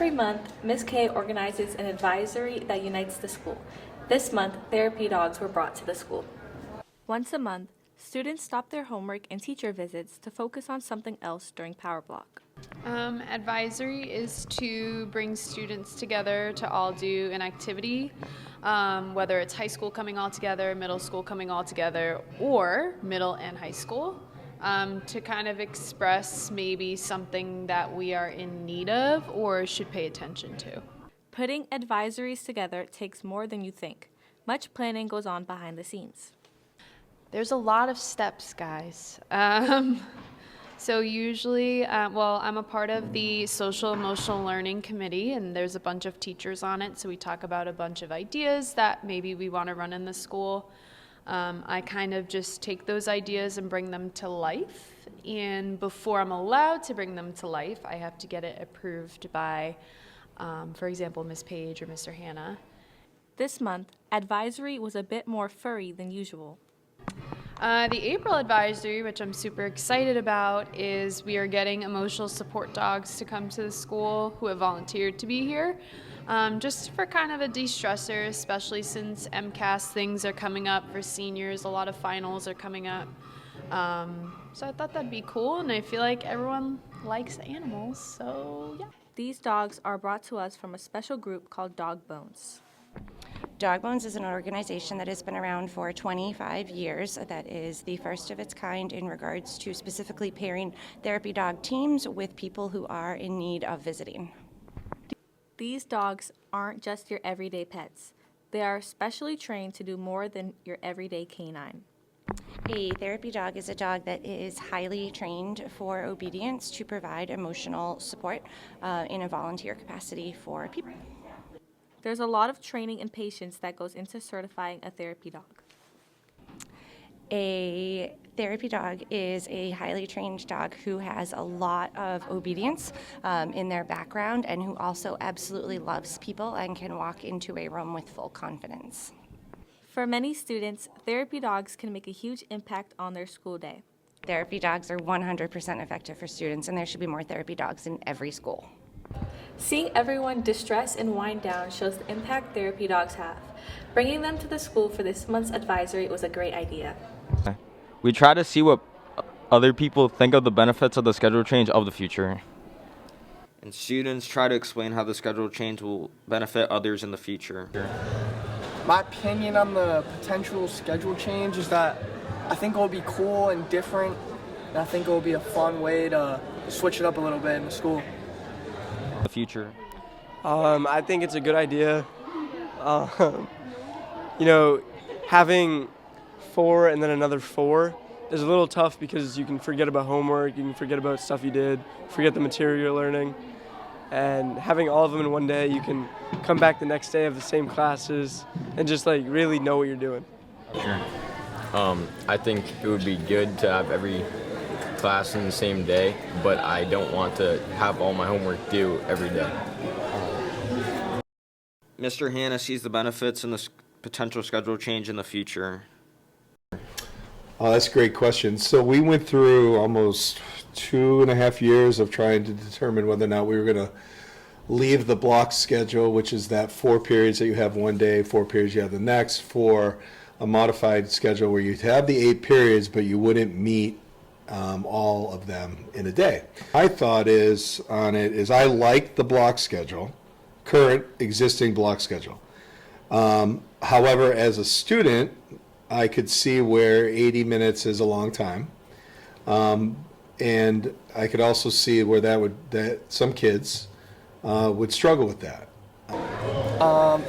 Every month, Ms. K organizes an advisory that unites the school. This month, therapy dogs were brought to the school. Once a month, students stop their homework and teacher visits to focus on something else during Power Block. Advisory is to bring students together to all do an activity, whether it's high school coming all together, middle school coming all together, or middle and high school, to kind of express maybe something that we are in need of or should pay attention to. Putting advisories together takes more than you think. Much planning goes on behind the scenes. There's a lot of steps, guys. So usually, I'm a part of the social emotional learning committee, and there's a bunch of teachers on it, so we talk about a bunch of ideas that maybe we want to run in the school. I kind of just take those ideas and bring them to life, and before I'm allowed to bring them to life, I have to get it approved by, for example, Ms. Page or Mr. Hannah. This month, advisory was a bit more furry than usual. The April advisory, which I'm super excited about, is we are getting emotional support dogs to come to the school who have volunteered to be here, just for kind of a de-stressor, especially since MCAS things are coming up for seniors. A lot of finals are coming up. So I thought that'd be cool, and I feel like everyone likes animals, so yeah. These dogs are brought to us from a special group called Dog Bones. Dog Bones is an organization that has been around for 25 years. That is the first of its kind in regards to specifically pairing therapy dog teams with people who are in need of visiting. These dogs aren't just your everyday pets. They are specially trained to do more than your everyday canine. A therapy dog is a dog that is highly trained for obedience to provide emotional support in a volunteer capacity for people. There's a lot of training and patience that goes into certifying a therapy dog. A therapy dog is a highly trained dog who has a lot of obedience in their background and who also absolutely loves people and can walk into a room with full confidence. For many students, therapy dogs can make a huge impact on their school day. Therapy dogs are 100% effective for students, and there should be more therapy dogs in every school. Seeing everyone distress and wind down shows the impact therapy dogs have. Bringing them to the school for this month's advisory was a great idea. We try to see what other people think of the benefits of the schedule change of the future. And students try to explain how the schedule change will benefit others in the future. My opinion on the potential schedule change is that I think it will be cool and different, and I think it will be a fun way to switch it up a little bit in the school. The future. I think it's a good idea. Having 4 and then another 4 is a little tough because you can forget about homework, you can forget about stuff you did, forget the material you're learning. And having all of them in one day, you can come back the next day of the same classes and just really know what you're doing. Sure. I think it would be good to have every class in the same day, but I don't want to have all my homework due every day. Mr. Hannah sees the benefits in the potential schedule change in the future. Oh, that's a great question. So we went through almost 2.5 years of trying to determine whether or not we were going to leave the block schedule, which is that 4 periods that you have one day, 4 periods you have the next, for a modified schedule where you'd have the 8 periods, but you wouldn't meet all of them in a day. My thought is I like the block schedule, current existing block schedule. However, as a student, I could see where 80 minutes is a long time. And I could also see where that some kids would struggle with that. I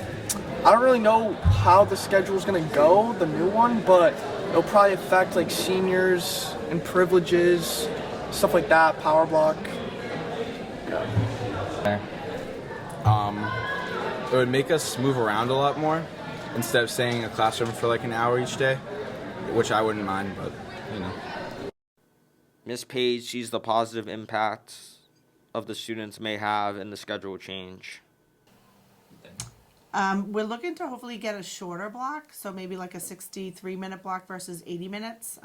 don't really know how the schedule is going to go, the new one, but it'll probably affect seniors and privileges, stuff like that, power block. It would make us move around a lot more instead of staying in a classroom for an hour each day, which I wouldn't mind, but Ms. Page sees the positive impact of the students may have in the schedule change. We're looking to hopefully get a shorter block, so maybe a 63-minute block versus 80 minutes.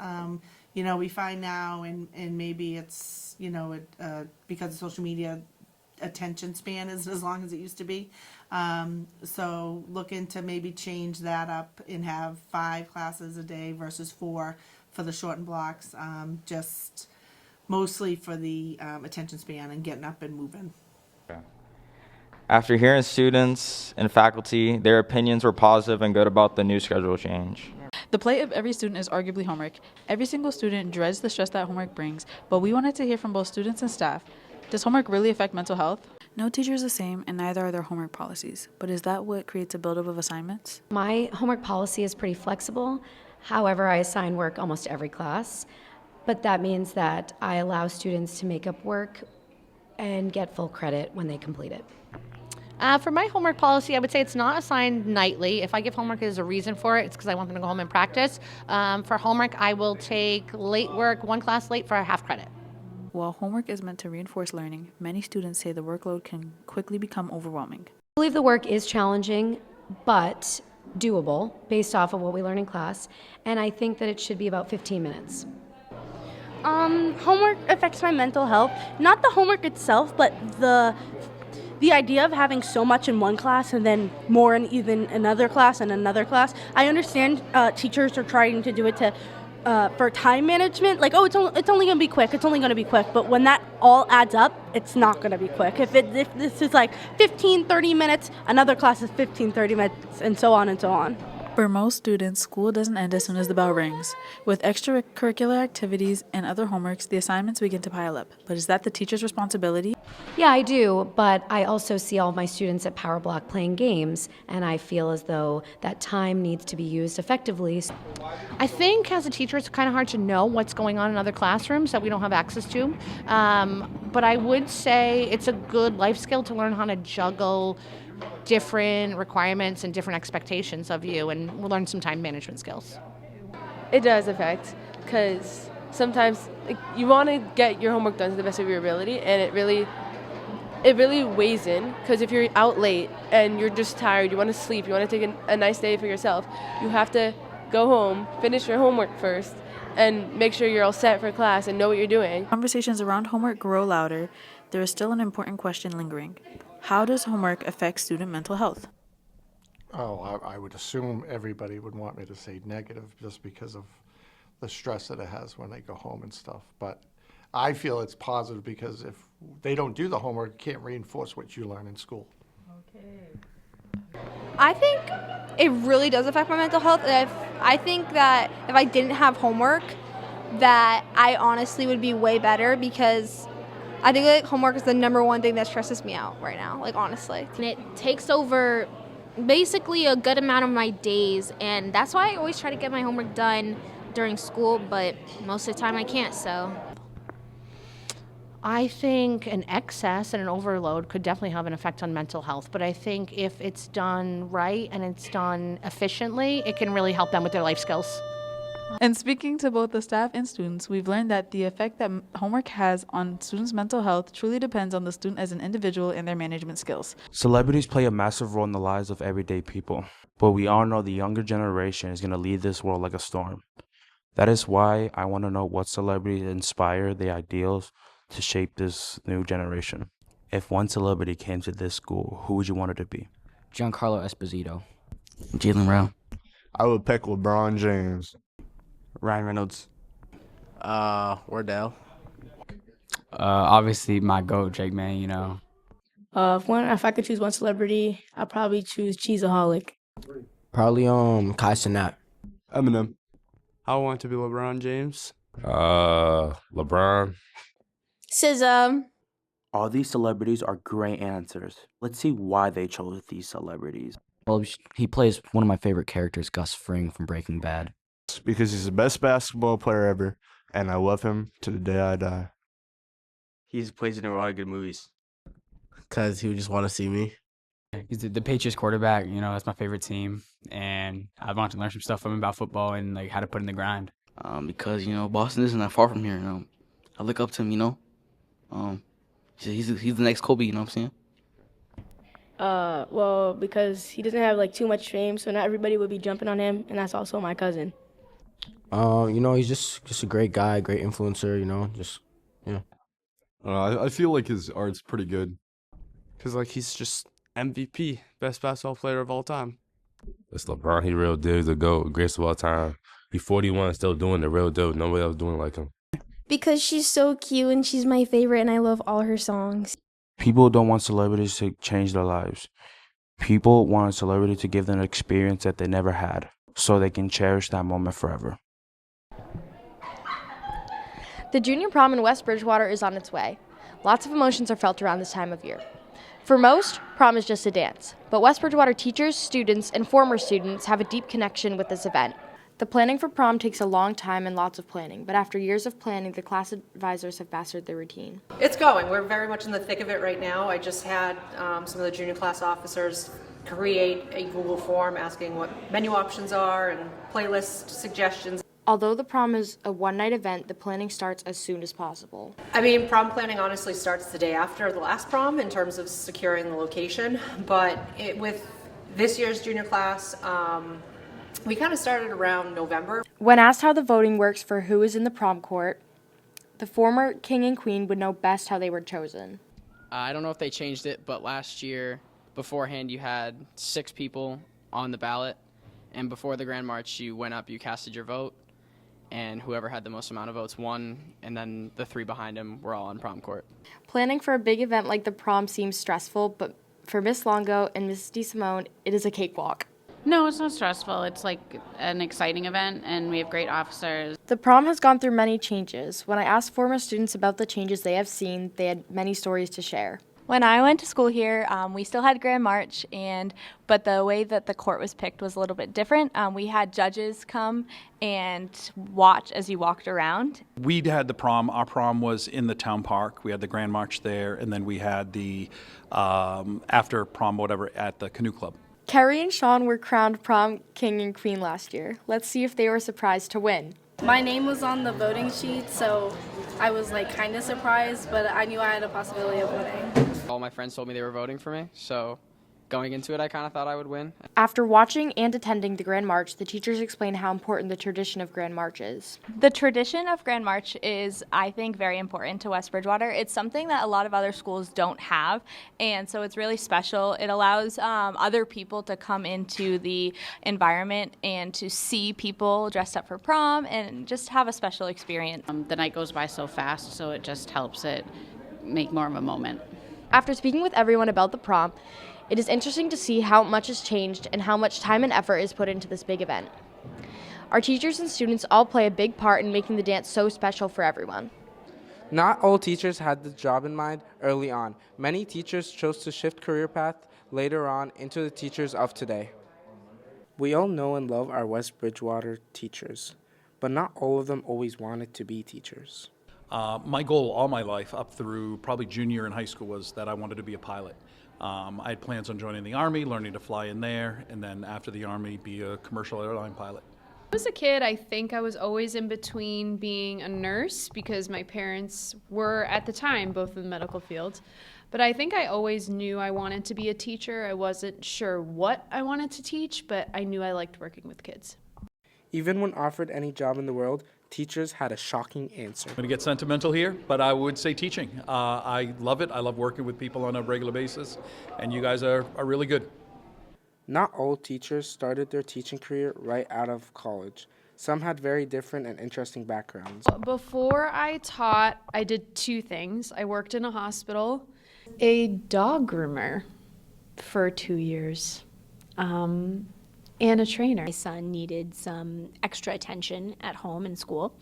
We find now, and maybe it's, because of social media, attention span isn't as long as it used to be. So looking to maybe change that up and have 5 classes a day versus 4 for the shortened blocks, just mostly for the attention span and getting up and moving. After hearing students and faculty, their opinions were positive and good about the new schedule change. The plight of every student is arguably homework. Every single student dreads the stress that homework brings, but we wanted to hear from both students and staff. Does homework really affect mental health? No teacher is the same, and neither are their homework policies. But is that what creates a buildup of assignments? My homework policy is pretty flexible. However, I assign work almost every class, but that means that I allow students to make up work and get full credit when they complete it. For my homework policy, I would say it's not assigned nightly. If I give homework, there's a reason for it. It's because I want them to go home and practice. For homework, I will take late work, 1 class late for a half credit. While homework is meant to reinforce learning, many students say the workload can quickly become overwhelming. I believe the work is challenging, but doable based off of what we learn in class, and I think that it should be about 15 minutes. Homework affects my mental health. Not the homework itself, but the idea of having so much in one class and then more in even another class and another class. I understand teachers are trying to do it to for time management. Like, oh, it's only going to be quick. It's only going to be quick. But when that all adds up, it's not going to be quick. If this is like 15, 30 minutes, another class is 15, 30 minutes, and so on and so on. For most students, school doesn't end as soon as the bell rings. With extracurricular activities and other homeworks, the assignments begin to pile up. But is that the teacher's responsibility? Yeah, I do, but I also see all of my students at Power Block playing games, and I feel as though that time needs to be used effectively. I think as a teacher, it's kind of hard to know what's going on in other classrooms that we don't have access to. But I would say it's a good life skill to learn how to juggle different requirements and different expectations of you, and we'll learn some time management skills. It does affect, because sometimes you want to get your homework done to the best of your ability, and it really weighs in, because if you're out late and you're just tired, you want to sleep, you want to take a nice day for yourself, you have to go home, finish your homework first, and make sure you're all set for class and know what you're doing. Conversations around homework grow louder. There is still an important question lingering. How does homework affect student mental health? Oh, I would assume everybody would want me to say negative just because of the stress that it has when they go home and stuff. But I feel it's positive because if they don't do the homework, you can't reinforce what you learn in school. I think it really does affect my mental health. I think that if I didn't have homework, that I honestly would be way better, because I think like homework is the number one thing that stresses me out right now, like honestly. And it takes over basically a good amount of my days, and that's why I always try to get my homework done during school, but most of the time I can't, so. I think an excess and an overload could definitely have an effect on mental health, but I think if it's done right and it's done efficiently, it can really help them with their life skills. And speaking to both the staff and students, we've learned that the effect that homework has on students' mental health truly depends on the student as an individual and their management skills. Celebrities play a massive role in the lives of everyday people, but we all know the younger generation is going to lead this world like a storm. That is why I want to know what celebrities inspire the ideals to shape this new generation. If one celebrity came to this school, who would you want it to be? Giancarlo Esposito. Jalen Brown. I would pick LeBron James. Ryan Reynolds. Wardell. Obviously my GOAT, Jake Man, you know. If I could choose one celebrity, I'd probably choose Cheeseaholic. Probably Kai Cenat. Eminem. I want to be LeBron James. LeBron. SZA. All these celebrities are great answers. Let's see why they chose these celebrities. Well, he plays one of my favorite characters, Gus Fring from Breaking Bad. Because he's the best basketball player ever, and I love him to the day I die. He plays in a lot of good movies. Because he would just want to see me. He's the Patriots quarterback, you know, that's my favorite team. And I want to learn some stuff from him about football and like how to put in the grind. Because, you know, Boston isn't that far from here. You know, I look up to him, you know. He's the next Kobe, you know what I'm saying? Well, because he doesn't have like too much fame, so not everybody would be jumping on him, and that's also my cousin. You know, he's just a great guy, great influencer, you know, just, yeah. I feel like his art's pretty good. because like he's just MVP, best basketball player of all time. It's LeBron. He real deal. He's a GOAT, greatest of all time. He's 41, still doing the real deal. Nobody else doing like him. Because she's so cute and she's my favorite and I love all her songs. People don't want celebrities to change their lives. People want a celebrity to give them an experience that they never had, so they can cherish that moment forever. The junior prom in West Bridgewater is on its way. Lots of emotions are felt around this time of year. For most, prom is just a dance, but West Bridgewater teachers, students, and former students have a deep connection with this event. The planning for prom takes a long time and lots of planning, but after years of planning, the class advisors have mastered the routine. It's going. We're very much in the thick of it right now. I just had some of the junior class officers create a Google form asking what menu options are and playlist suggestions. Although the prom is a one-night event, the planning starts as soon as possible. I mean, prom planning honestly starts the day after the last prom in terms of securing the location, but with this year's junior class, we kind of started around November. When asked how the voting works for who is in the prom court, the former king and queen would know best how they were chosen. I don't know if they changed it, but last year, beforehand, you had 6 people on the ballot, and before the Grand March, you went up, you casted your vote, and whoever had the most amount of votes won, and then the 3 behind him were all on prom court. Planning for a big event like the prom seems stressful, but for Miss Longo and Miss DeSimone, it is a cakewalk. No, it's not stressful. It's like an exciting event, and we have great officers. The prom has gone through many changes. When I asked former students about the changes they have seen, they had many stories to share. When I went to school here, we still had Grand March, but the way that the court was picked was a little bit different. We had judges come and watch as you walked around. We had the prom. Our prom was in the town park. We had the Grand March there, and then we had the after prom, whatever, at the canoe club. Kerry and Sean were crowned prom king and queen last year. Let's see if they were surprised to win. My name was on the voting sheet, so I was kind of surprised, but I knew I had a possibility of winning. All my friends told me they were voting for me, so going into it, I kind of thought I would win. After watching and attending the Grand March, the teachers explained how important the tradition of Grand March is. The tradition of Grand March is, I think, very important to West Bridgewater. It's something that a lot of other schools don't have, and so it's really special. It allows other people to come into the environment and to see people dressed up for prom and just have a special experience. The night goes by so fast, so it just helps it make more of a moment. After speaking with everyone about the prom, it is interesting to see how much has changed and how much time and effort is put into this big event. Our teachers and students all play a big part in making the dance so special for everyone. Not all teachers had the job in mind early on. Many teachers chose to shift career path later on into the teachers of today. We all know and love our West Bridgewater teachers, but not all of them always wanted to be teachers. My goal all my life, up through probably junior in high school, was that I wanted to be a pilot. I had plans on joining the Army, learning to fly in there, and then after the Army, be a commercial airline pilot. As a kid, I think I was always in between being a nurse because my parents were, at the time, both in the medical field. But I think I always knew I wanted to be a teacher. I wasn't sure what I wanted to teach, but I knew I liked working with kids. Even when offered any job in the world, teachers had a shocking answer. I'm going to get sentimental here, but I would say teaching. I love it. I love working with people on a regular basis, and you guys are really good. Not all teachers started their teaching career right out of college. Some had very different and interesting backgrounds. Before I taught, I did 2 things. I worked in a hospital, a dog groomer for 2 years, and a trainer. My son needed some extra attention at home and school.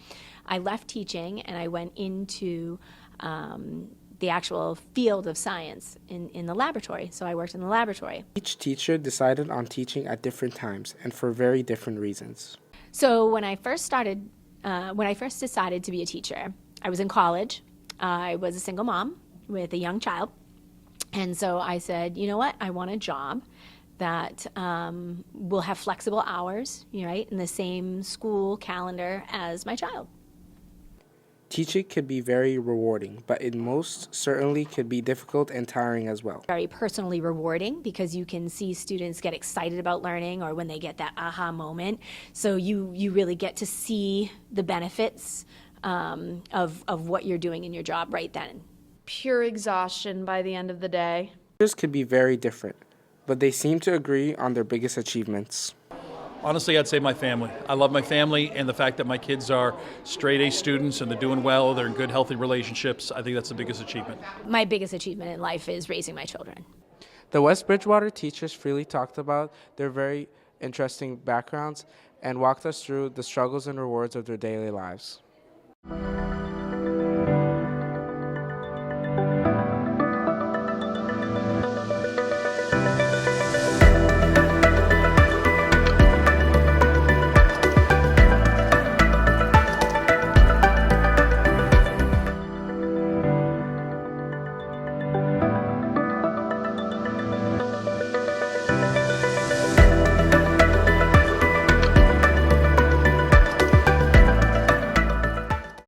I left teaching and I went into the actual field of science in the laboratory. So I worked in the laboratory. Each teacher decided on teaching at different times and for very different reasons. So when I first decided to be a teacher, I was in college. I was a single mom with a young child. And so I said, you know what, I want a job that will have flexible hours, right, in the same school calendar as my child. Teaching could be very rewarding, but it most certainly could be difficult and tiring as well. Very personally rewarding because you can see students get excited about learning or when they get that aha moment. So you really get to see the benefits of what you're doing in your job right then. Pure exhaustion by the end of the day. Teachers could be very different, but they seem to agree on their biggest achievements. Honestly, I'd say my family. I love my family, and the fact that my kids are straight A students and they're doing well, they're in good, healthy relationships, I think that's the biggest achievement. My biggest achievement in life is raising my children. The West Bridgewater teachers freely talked about their very interesting backgrounds and walked us through the struggles and rewards of their daily lives.